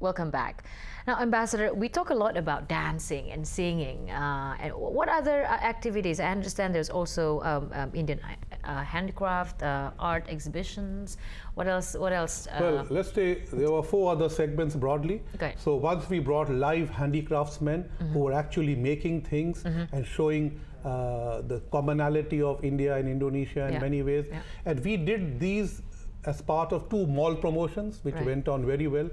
Welcome back. Now, Ambassador, we talk a lot about dancing and singing. And what other activities? I understand there's also Indian handicraft, art exhibitions. What else? What else? Well, let's say there were 4 other segments broadly. Okay. So once we brought live handicraftsmen who were actually making things and showing the commonality of India and Indonesia in many ways. Yeah. And we did these as part of 2 mall promotions, which went on very well.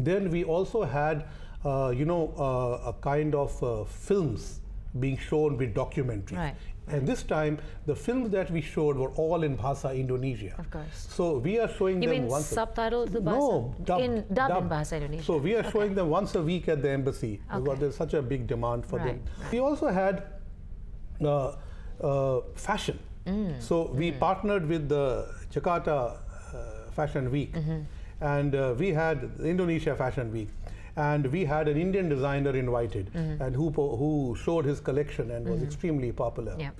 Then we also had, a kind of films being shown with documentaries. Right. And this time, the films that we showed were all in Bahasa Indonesia. Of course. So we are showing You them mean once. subtitled the Bahasa? No, dubbed in Bahasa Indonesia. So we are showing them once a week at the embassy because there's such a big demand for them. Right. We also had fashion. So we partnered with the Jakarta Fashion Week, and we had the Indonesia Fashion Week, and we had an Indian designer invited, and who showed his collection and was extremely popular. Yeah.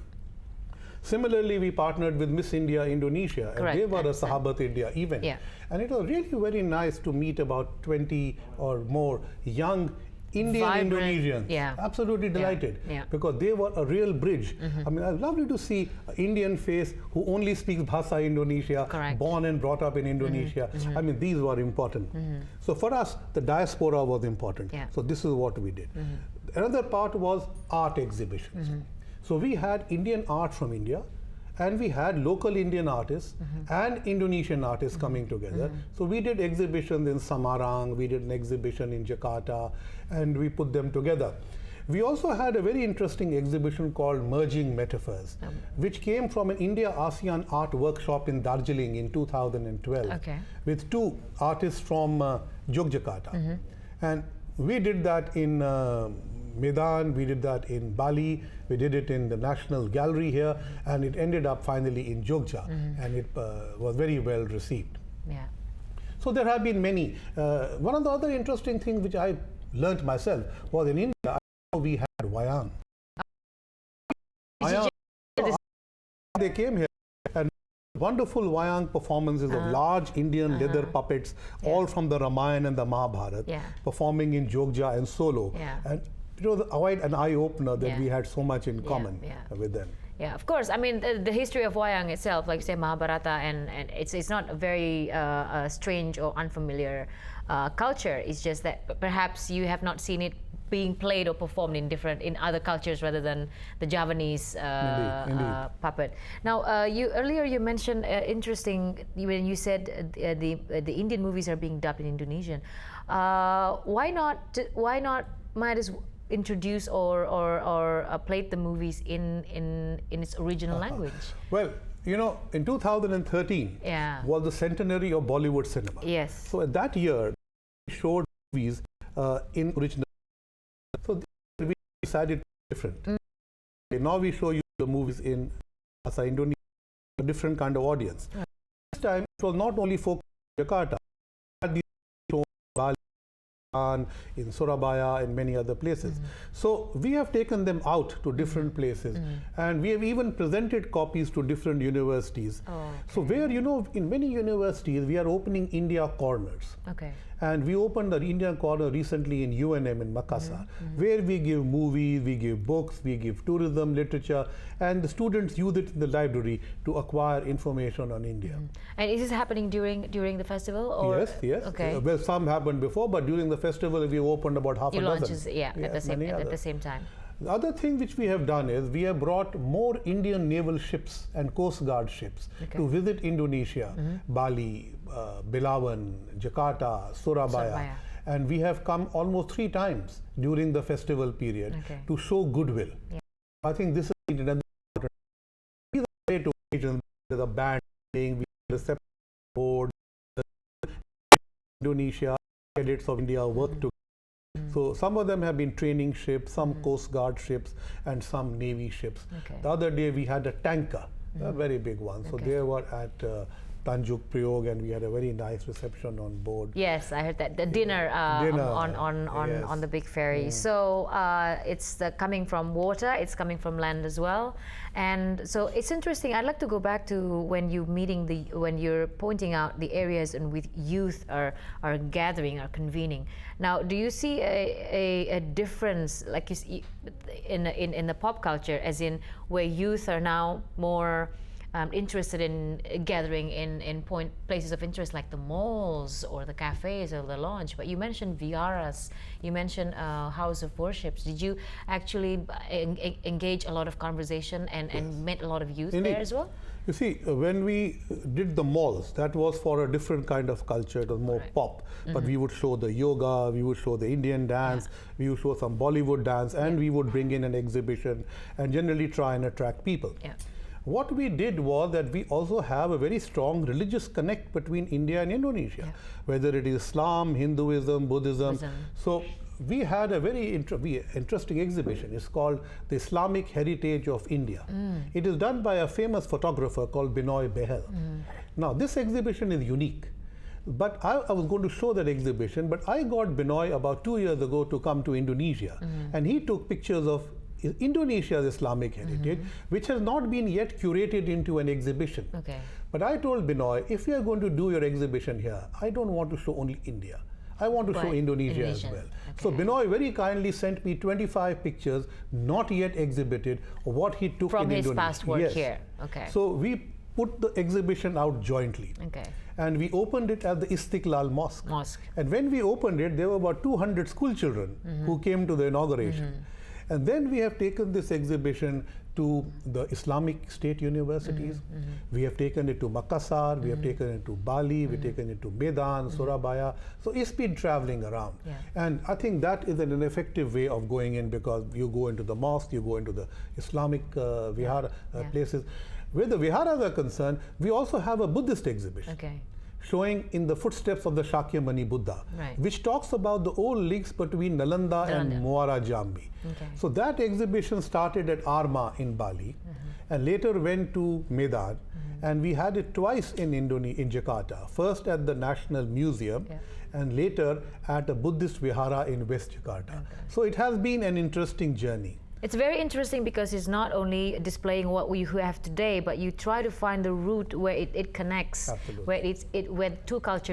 Similarly, we partnered with Miss India Indonesia, and they were a Sahabat India event. Yeah. And it was really very nice to meet about 20 or more young Indian Vibrant, Indonesians. yeah. Absolutely delighted, yeah. because they were a real bridge. I mean, it's lovely to see an Indian face who only speaks Bahasa Indonesia, born and brought up in Indonesia. I mean, these were important. So for us, the diaspora was important. Yeah. So this is what we did. Another part was art exhibitions. So we had Indian art from India, and we had local Indian artists and Indonesian artists coming together. So we did exhibitions in Samarang, we did an exhibition in Jakarta, and we put them together. We also had a very interesting exhibition called Merging Metaphors, which came from an India-ASEAN art workshop in Darjeeling in 2012 with 2 artists from Yogyakarta. And we did that in Medan, we did that in Bali, we did it in the National Gallery here, and it ended up finally in Jogja, and it was very well received. Yeah. So there have been many. One of the other interesting things which I learnt myself was in India, we had Wayang. They came here, and wonderful Wayang performances of large Indian leather puppets, all from the Ramayana and the Mahabharata, performing in Jogja and solo. And it was quite an eye-opener that we had so much in common with them. Yeah, of course. I mean, the history of Wayang itself, like you say, Mahabharata, and it's not a very strange or unfamiliar culture. It's just that perhaps you have not seen it being played or performed in other cultures rather than the Javanese puppet. Now, earlier you mentioned interesting when you said the Indian movies are being dubbed in Indonesian. Why not might as introduce or plate the movies in its original language? Well, in 2013 was the centenary of Bollywood cinema. Yes. So at that year, we showed movies in original. So we decided different. Now we show you the movies in Bahasa Indonesia, a different kind of audience. This time it was not only focused on Jakarta, we had these shows in Bali, in Surabaya, and many other places. So we have taken them out to different places, and we have even presented copies to different universities. So where, in many universities, we are opening India corners. And we opened the Indian corner recently in UNM in Makassar, where we give movies, we give books, we give tourism, literature, and the students use it in the library to acquire information on India. And is this happening during the festival? Or? Yes. Well, some happened before, but during the festival we opened about half a dozen. At the same time. The other thing which we have done is we have brought more Indian naval ships and Coast Guard ships to visit Indonesia, Bali, Belawan, Jakarta, Surabaya. And we have come almost 3 times during the festival period to show goodwill. I think this is another important. These are great occasions. There's a band playing, we have a separate board, Indonesia, cadets of India work together. So some of them have been training ships, some Coast Guard ships, and some Navy ships. The other day we had a tanker, a very big one. So they were at Tanjung Priok, and we had a very nice reception on board. Yes, I heard that. The dinner, on the big ferry. So it's coming from water, it's coming from land as well. And so it's interesting. I'd like to go back to when you're pointing out the areas in which youth are gathering, are convening. Now, do you see a difference, like you see, in the pop culture, as in where youth are now more interested in gathering in places of interest like the malls or the cafes or the lounge? But you mentioned viharas, you mentioned house of worships. Did you actually engage a lot of conversation and met a lot of youth there as well? You see, when we did the malls, that was for a different kind of culture. It was more pop. But we would show the yoga, we would show the Indian dance, we would show some Bollywood dance, and we would bring in an exhibition and generally try and attract people. What we did was that we also have a very strong religious connect between India and Indonesia, whether it is Islam, Hinduism, Buddhism. So we had a very interesting exhibition. It's called The Islamic Heritage of India. It is done by a famous photographer called Binoy Behel. Now, this exhibition is unique. But I was going to show that exhibition, but I got Binoy about 2 years ago to come to Indonesia, and he took pictures of Indonesia's Islamic heritage, which has not been yet curated into an exhibition. But I told Binoy, if you are going to do your exhibition here, I don't want to show only India. I want to show Indonesia as well. So Binoy very kindly sent me 25 pictures, not yet exhibited, of what he took from in his Indonesia. past work here. So we put the exhibition out jointly. And we opened it at the Istiqlal Mosque. And when we opened it, there were about 200 school children who came to the inauguration. And then we have taken this exhibition to the Islamic State universities. We have taken it to Makassar, we have taken it to Bali, we've taken it to Medan, Surabaya. So it's been traveling around. And I think that is an effective way of going in, because you go into the mosque, you go into the Islamic vihara places. Where the viharas are concerned, we also have a Buddhist exhibition. Showing in the footsteps of the Shakyamuni Buddha, which talks about the old links between Nalanda and Muara Jambi. So that exhibition started at Arma in Bali, and later went to Medan, and we had it twice in Jakarta. First at the National Museum, and later at a Buddhist vihara in West Jakarta. So it has been an interesting journey. It's very interesting because it's not only displaying what we have today, but you try to find the root where it connects, where where two cultures